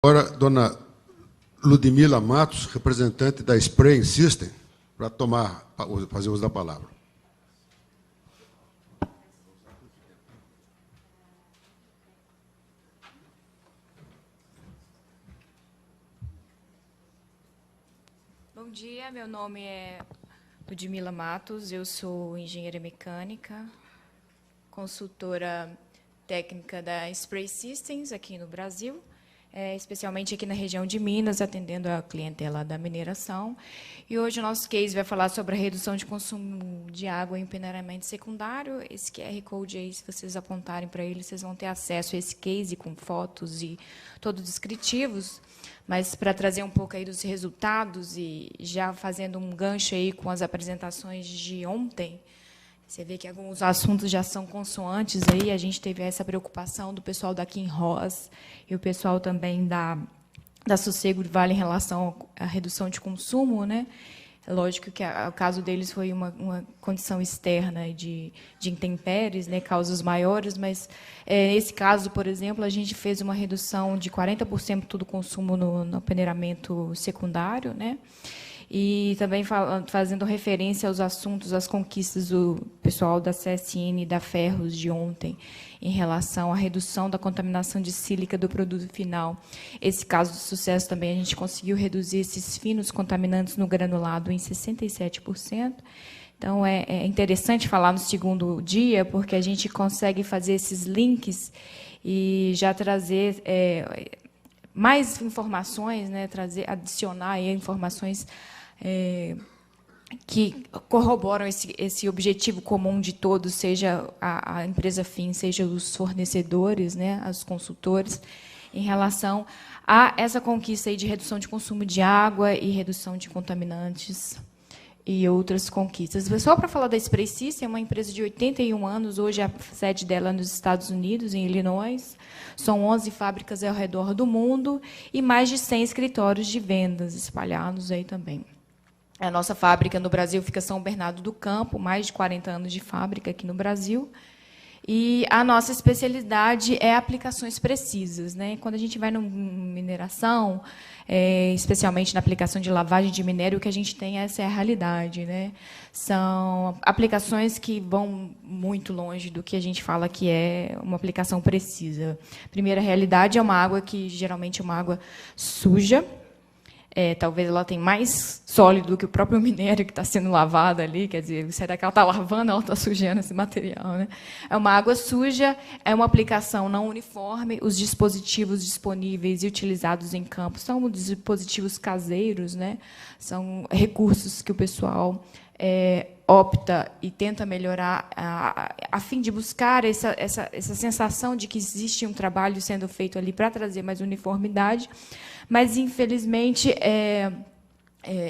Agora, dona Ludmila Matos, representante da Spray System, para fazer uso da palavra. Bom dia, meu nome é Ludmila Matos, eu sou engenheira mecânica, consultora técnica da Spray Systems aqui no Brasil, especialmente aqui na região de Minas, atendendo a clientela da mineração. E hoje o nosso case vai falar sobre a redução de consumo de água em peneiramento secundário. Esse QR Code aí, se vocês apontarem para ele, vocês vão ter acesso a esse case com fotos e todos descritivos. Mas para trazer um pouco aí dos resultados e já fazendo um gancho aí com as apresentações de ontem, você vê que alguns assuntos já são consoantes aí. A gente teve essa preocupação do pessoal da Kinross e o pessoal também da Sossego Vale em relação à redução de consumo, né? É lógico que o caso deles foi uma condição externa de intempéries, né, causas maiores, mas nesse caso, por exemplo, a gente fez uma redução de 40% do consumo no peneiramento secundário, né? E também fazendo referência aos assuntos, às conquistas do pessoal da CSN e da Ferros de ontem, em relação à redução da contaminação de sílica do produto final. Esse caso de sucesso também, a gente conseguiu reduzir esses finos contaminantes no granulado em 67%. Então, é interessante falar no segundo dia, porque a gente consegue fazer esses links e já trazer mais informações, né, adicionar aí informações que corroboram esse objetivo comum de todos, seja a empresa fim, seja os fornecedores, né, os consultores, em relação a essa conquista aí de redução de consumo de água e redução de contaminantes e outras conquistas. Só para falar da Spray System, é uma empresa de 81 anos, hoje a sede dela é nos Estados Unidos, em Illinois. São 11 fábricas ao redor do mundo e mais de 100 escritórios de vendas espalhados aí também. A nossa fábrica no Brasil fica em São Bernardo do Campo, mais de 40 anos de fábrica aqui no Brasil. E a nossa especialidade é aplicações precisas, né? Quando a gente vai na mineração, especialmente na aplicação de lavagem de minério, o que a gente tem essa é a realidade, né? São aplicações que vão muito longe do que a gente fala que é uma aplicação precisa. A primeira realidade é uma água que geralmente é uma água suja. Talvez ela tenha mais sólido do que o próprio minério que está sendo lavado ali, quer dizer, será que ela está lavando, ela está sujando esse material, né? É uma água suja, é uma aplicação não uniforme, os dispositivos disponíveis e utilizados em campo são dispositivos caseiros, né? São recursos que o pessoal opta e tenta melhorar a fim de buscar essa sensação de que existe um trabalho sendo feito ali para trazer mais uniformidade, mas, infelizmente,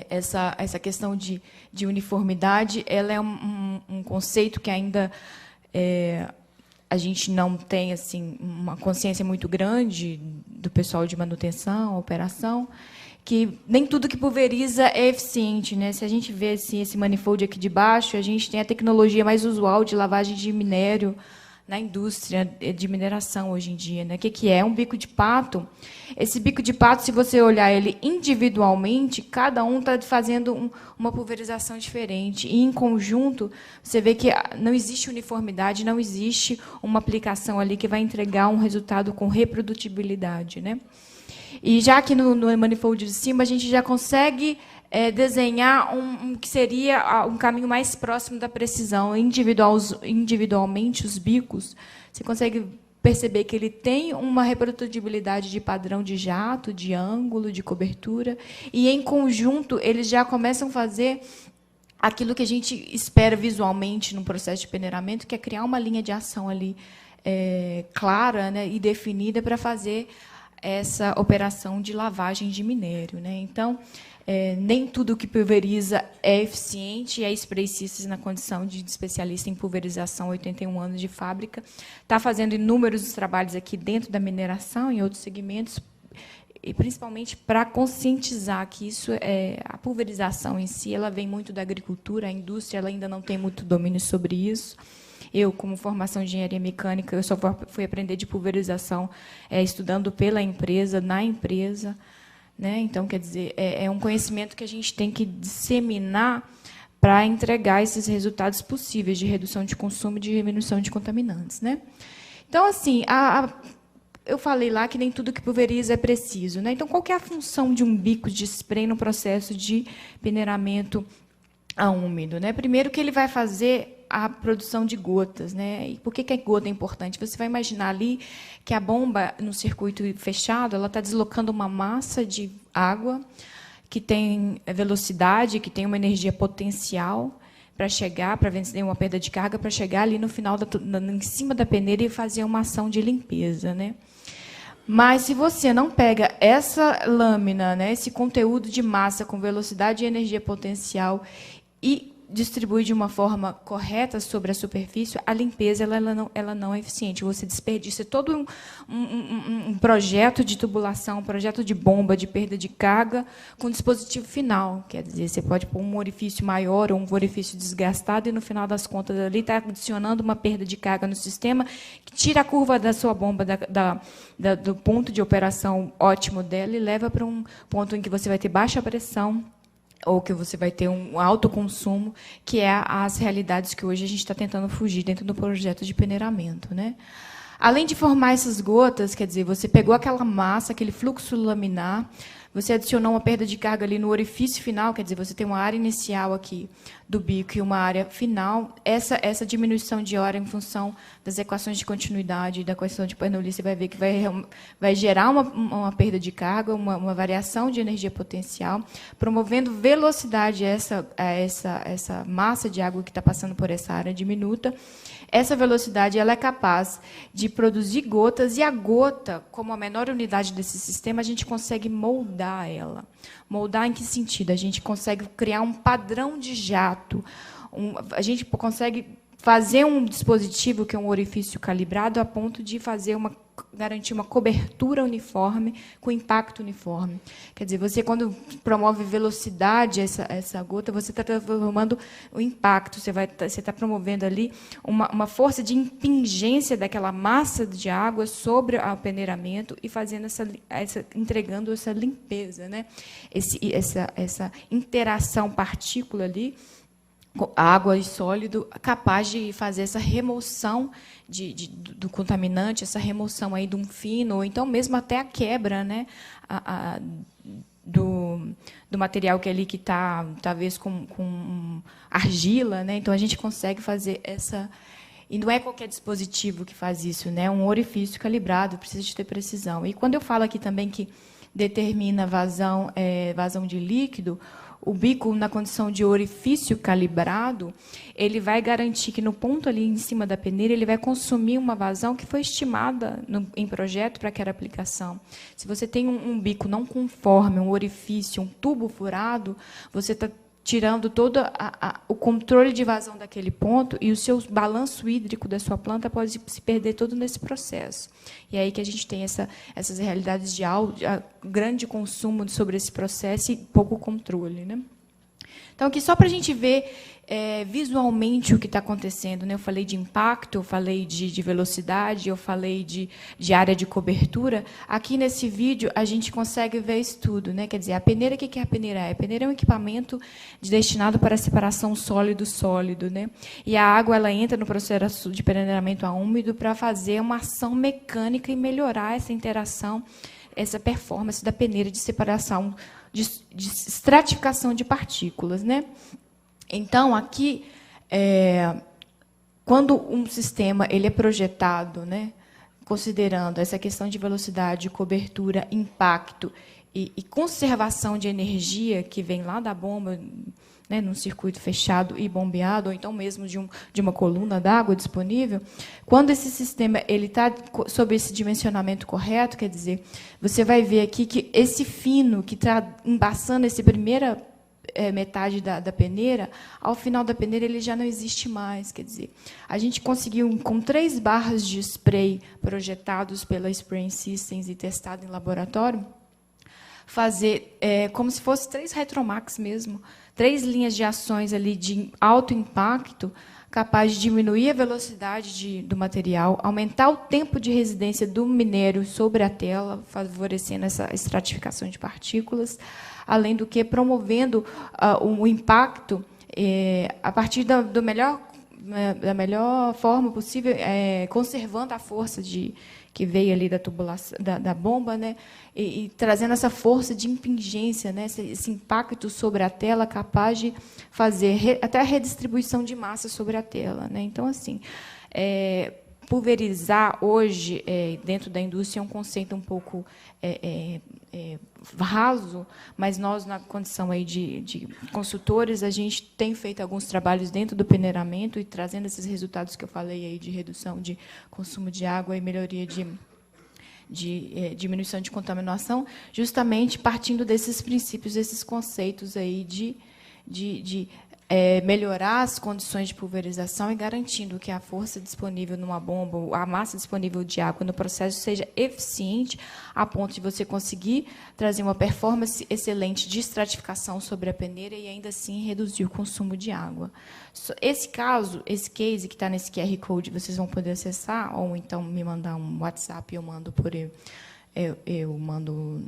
essa questão de uniformidade ela é um conceito que ainda a gente não tem assim uma consciência muito grande do pessoal de manutenção, operação, que nem tudo que pulveriza é eficiente, né? Se a gente vê assim, esse manifold aqui de baixo, a gente tem a tecnologia mais usual de lavagem de minério na indústria de mineração hoje em dia, né? O que é? Um bico de pato. Esse bico de pato, se você olhar ele individualmente, cada um está fazendo uma pulverização diferente. E, em conjunto, você vê que não existe uniformidade, não existe uma aplicação ali que vai entregar um resultado com reprodutibilidade, né? E já aqui no manifold de cima, a gente já consegue desenhar que seria um caminho mais próximo da precisão. Individualmente, os bicos, você consegue perceber que ele tem uma reprodutibilidade de padrão de jato, de ângulo, de cobertura, e, em conjunto, eles já começam a fazer aquilo que a gente espera visualmente no processo de peneiramento, que é criar uma linha de ação ali clara, né, e definida para fazer essa operação de lavagem de minério, né? Então, nem tudo que pulveriza é eficiente, e a Spray Systems, na condição de especialista em pulverização, 81 anos de fábrica, está fazendo inúmeros trabalhos aqui dentro da mineração, em outros segmentos, e principalmente para conscientizar que isso a pulverização em si, ela vem muito da agricultura, a indústria ela ainda não tem muito domínio sobre isso. Eu, como formação de engenharia mecânica, eu só fui aprender de pulverização estudando pela empresa, na empresa. Né? Então, quer dizer, é um conhecimento que a gente tem que disseminar para entregar esses resultados possíveis de redução de consumo e de diminuição de contaminantes. Né? Então, assim, eu falei lá que nem tudo que pulveriza é preciso. Né? Então, qual que é a função de um bico de spray no processo de peneiramento a úmido? Né? Primeiro, que ele vai fazer a produção de gotas. Né? E por que a gota é importante? Você vai imaginar ali que a bomba, no circuito fechado, ela está deslocando uma massa de água que tem velocidade, que tem uma energia potencial para chegar, para vencer uma perda de carga, para chegar ali no final, em cima da peneira e fazer uma ação de limpeza. Né? Mas, se você não pega essa lâmina, né, esse conteúdo de massa com velocidade e energia potencial e distribui de uma forma correta sobre a superfície, a limpeza ela não é eficiente. Você desperdiça todo um projeto de tubulação, um projeto de bomba, de perda de carga, com dispositivo final. Quer dizer, você pode pôr um orifício maior ou um orifício desgastado e, no final das contas, ali está adicionando uma perda de carga no sistema que tira a curva da sua bomba do ponto de operação ótimo dela e leva para um ponto em que você vai ter baixa pressão, ou que você vai ter um alto consumo, que é as realidades que hoje a gente está tentando fugir dentro do projeto de peneiramento. Né? Além de formar essas gotas, quer dizer, você pegou aquela massa, aquele fluxo laminar, você adicionou uma perda de carga ali no orifício final, quer dizer, você tem uma área inicial aqui do bico e uma área final. Essa diminuição de hora em função das equações de continuidade e da equação de Bernoulli, você vai ver que vai gerar uma perda de carga, uma variação de energia potencial, promovendo velocidade a essa massa de água que está passando por essa área diminuta. Essa velocidade ela é capaz de produzir gotas, e a gota, como a menor unidade desse sistema, a gente consegue moldar ela. Moldar em que sentido? A gente consegue criar um padrão de jato. A gente consegue fazer um dispositivo que é um orifício calibrado a ponto de garantir uma cobertura uniforme com impacto uniforme. Quer dizer, você, quando promove velocidade essa gota, você está transformando o impacto, você está promovendo ali uma força de impingência daquela massa de água sobre o peneiramento e fazendo entregando essa limpeza, né? Essa interação partícula ali, água e sólido, capaz de fazer essa remoção do contaminante, essa remoção aí de um fino, ou então mesmo até a quebra, né, do material que ali que está, talvez, com argila. Né? Então, a gente consegue fazer essa... E não é qualquer dispositivo que faz isso, né? Um orifício calibrado, precisa de ter precisão. E quando eu falo aqui também que determina vazão de líquido, o bico, na condição de orifício calibrado, ele vai garantir que, no ponto ali em cima da peneira, ele vai consumir uma vazão que foi estimada em projeto para aquela aplicação. Se você tem um bico não conforme, um orifício, um tubo furado, você está tirando todo o controle de vazão daquele ponto, e o seu balanço hídrico da sua planta pode se perder todo nesse processo. E é aí que a gente tem essas realidades de grande consumo sobre esse processo e pouco controle. Né? Então, aqui, só para a gente ver visualmente o que está acontecendo. Né? Eu falei de impacto, eu falei de velocidade, eu falei de área de cobertura. Aqui, nesse vídeo, a gente consegue ver isso tudo. Né? Quer dizer, a peneira, o que é a peneira? A peneira é um equipamento destinado para a separação sólido-sólido. Né? E a água ela entra no processo de peneiramento a úmido para fazer uma ação mecânica e melhorar essa interação, essa performance da peneira de separação, de estratificação de partículas. Né? Então, aqui, quando um sistema ele é projetado, né, considerando essa questão de velocidade, cobertura, impacto e conservação de energia que vem lá da bomba, né, num circuito fechado e bombeado, ou então mesmo de uma coluna d'água disponível, quando esse sistema está sob esse dimensionamento correto, quer dizer, você vai ver aqui que esse fino que está embaçando essa primeira metade da peneira, ao final da peneira ele já não existe mais. Quer dizer, a gente conseguiu, com 3 barras de spray projetados pela Spraying Systems e testado em laboratório, fazer como se fosse 3 Retromax mesmo, 3 linhas de ações ali de alto impacto, capaz de diminuir a velocidade do material, aumentar o tempo de residência do minério sobre a tela, favorecendo essa estratificação de partículas, além do que promovendo o impacto a partir da melhor forma possível, conservando a força que veio ali da tubulação, da bomba, né, e trazendo essa força de impingência, né, esse impacto sobre a tela capaz de fazer até a redistribuição de massa sobre a tela, né. Então, assim, pulverizar hoje dentro da indústria é um conceito um pouco raso, mas nós, na condição aí de consultores, a gente tem feito alguns trabalhos dentro do peneiramento e trazendo esses resultados que eu falei aí de redução de consumo de água e melhoria de diminuição de contaminação, justamente partindo desses princípios, desses conceitos aí de melhorar as condições de pulverização e garantindo que a força disponível numa bomba, a massa disponível de água no processo seja eficiente a ponto de você conseguir trazer uma performance excelente de estratificação sobre a peneira e, ainda assim, reduzir o consumo de água. Esse case que está nesse QR Code, vocês vão poder acessar, ou então me mandar um WhatsApp, eu mando eu mando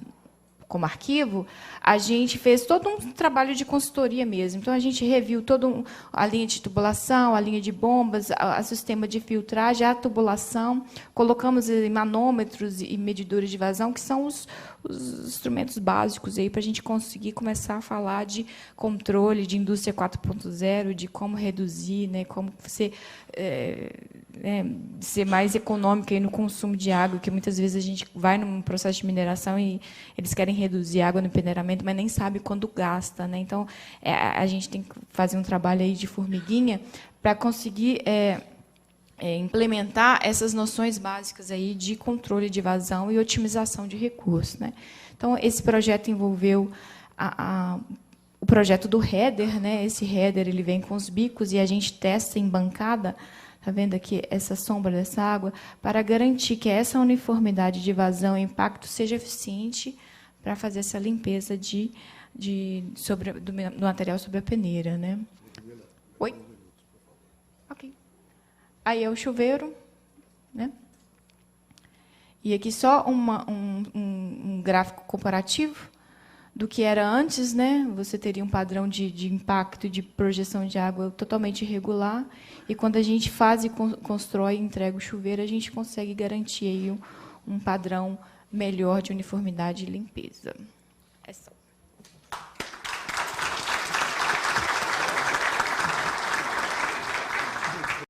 como arquivo, a gente fez todo um trabalho de consultoria mesmo. Então, a gente reviu toda a linha de tubulação, a linha de bombas, o sistema de filtragem, a tubulação, colocamos manômetros e medidores de vazão, que são os instrumentos básicos aí para a gente conseguir começar a falar de controle de indústria 4.0, de como reduzir, né, como você ser mais econômica aí no consumo de água, que muitas vezes a gente vai num processo de mineração e eles querem reduzir água no peneiramento, mas nem sabe quando gasta, né? Então, a gente tem que fazer um trabalho aí de formiguinha para conseguir implementar essas noções básicas aí de controle de vazão e otimização de recursos, né? Então, esse projeto envolveu o projeto do header, né? Esse header ele vem com os bicos e a gente testa em bancada. Está vendo aqui essa sombra dessa água? Para garantir que essa uniformidade de vazão e impacto seja eficiente para fazer essa limpeza do material sobre a peneira, né? Oi? Ok. Aí é o chuveiro, né? E aqui só um gráfico comparativo do que era antes, né? Você teria um padrão de impacto e de projeção de água totalmente irregular, e quando a gente faz e constrói e entrega o chuveiro, a gente consegue garantir aí um padrão melhor de uniformidade e limpeza. É só.